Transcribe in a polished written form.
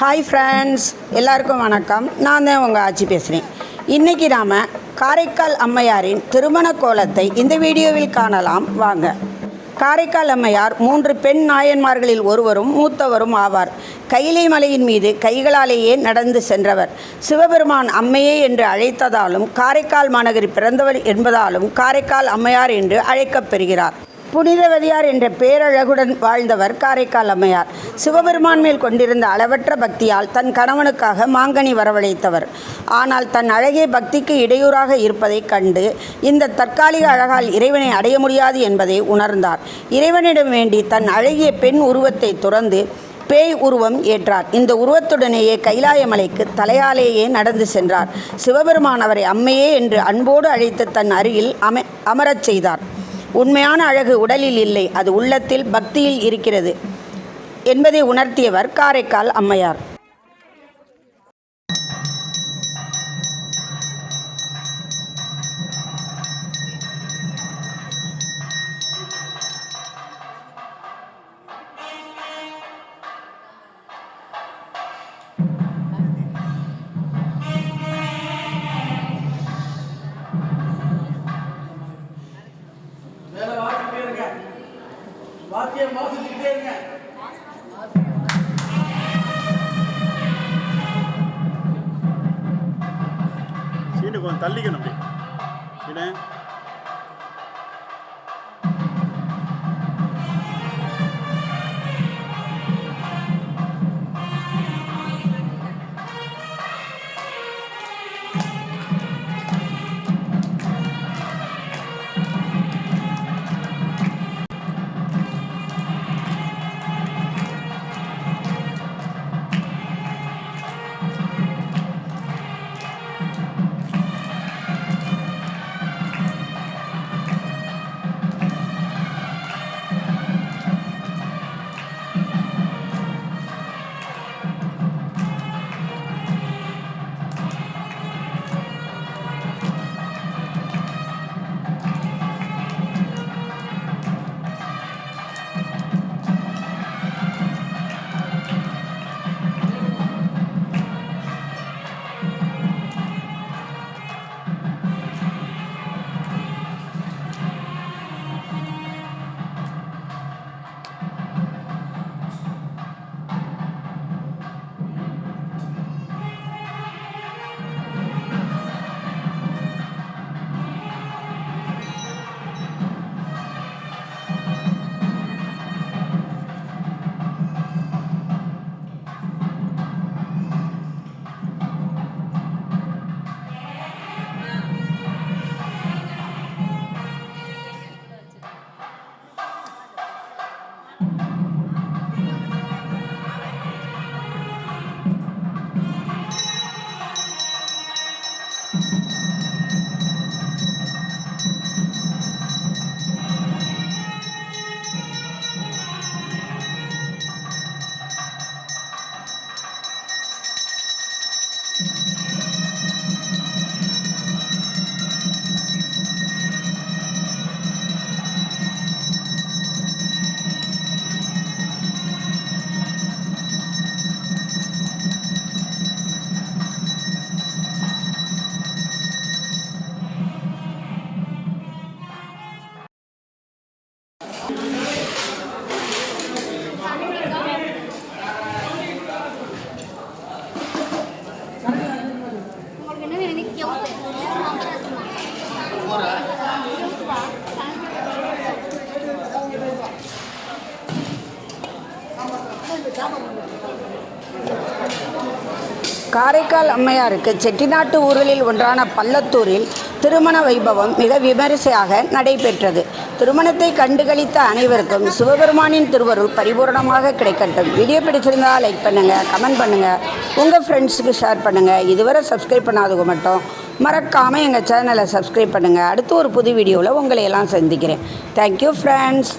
Hi friends, எல்லாருக்கும் வணக்கம். நான் தான் உங்கள் ஆச்சி பேசுகிறேன். இன்றைக்கி நாம் காரைக்கால் அம்மையாரின் திருமண கோலத்தை இந்த வீடியோவில் காணலாம் வாங்க. காரைக்கால் அம்மையார் 3 பெண் நாயன்மார்களில் ஒருவரும் மூத்தவரும் ஆவார். கைலை மலையின் மீது கைகளாலேயே நடந்து சென்றவர். சிவபெருமான் அம்மையே என்று அழைத்ததாலும் காரைக்கால் மாநகரில் பிறந்தவர் என்பதாலும் காரைக்கால் அம்மையார் என்று அழைக்கப்பெறுகிறார். புனிதவதியார் என்ற பேரழகுடன் வாழ்ந்தவர் காரைக்கால் அம்மையார். சிவபெருமான் மேல் கொண்டிருந்த அளவற்ற பக்தியால் தன் கணவனுக்காக மாங்கனி வரவழைத்தவர். ஆனால் தன் அழகே பக்திக்கு இடையூறாக இருப்பதைக் கண்டு இந்த தற்காலிக அழகால் இறைவனை அடைய முடியாது என்பதை உணர்ந்தார். இறைவனிடம் வேண்டி தன் அழகிய பெண் உருவத்தை துறந்து பேய் உருவம் ஏற்றார். இந்த உருவத்துடனேயே கைலாயமலைக்கு தலையாலேயே நடந்து சென்றார். சிவபெருமான் அவரை அம்மையே என்று அன்போடு அழைத்து தன் அருகில் அமரச் செய்தார். உண்மையான அழகு உடலில் இல்லை, அது உள்ளத்தில் பக்தியில் இருக்கிறது என்பதை உணர்த்தியவர் காரைக்கால் அம்மையார். சீனு கொஞ்சம் தள்ளிக்கணும் அப்படி சீனு. காரைக்கால் அம்மையாருக்கு செட்டிநாட்டு ஊர்களில் ஒன்றான பள்ளத்தூரில் திருமண வைபவம் மிக விமரிசையாக நடைபெற்றது. திருமணத்தை கண்டுகளித்த அனைவருக்கும் சிவபெருமானின் திருவருள் பரிபூர்ணமாக கிடைக்கட்டும். வீடியோ பிடிச்சிருந்தால் லைக் பண்ணுங்கள், கமெண்ட் பண்ணுங்கள், உங்கள் ஃப்ரெண்ட்ஸுக்கு ஷேர் பண்ணுங்கள். இதுவரை சப்ஸ்கிரைப் பண்ணாதவங்க மட்டும் மறக்காமல் எங்கள் சேனலை சப்ஸ்கிரைப் பண்ணுங்கள். அடுத்து ஒரு புது வீடியோவில் உங்களை எல்லாம் சந்திக்கிறேன். Thank you friends.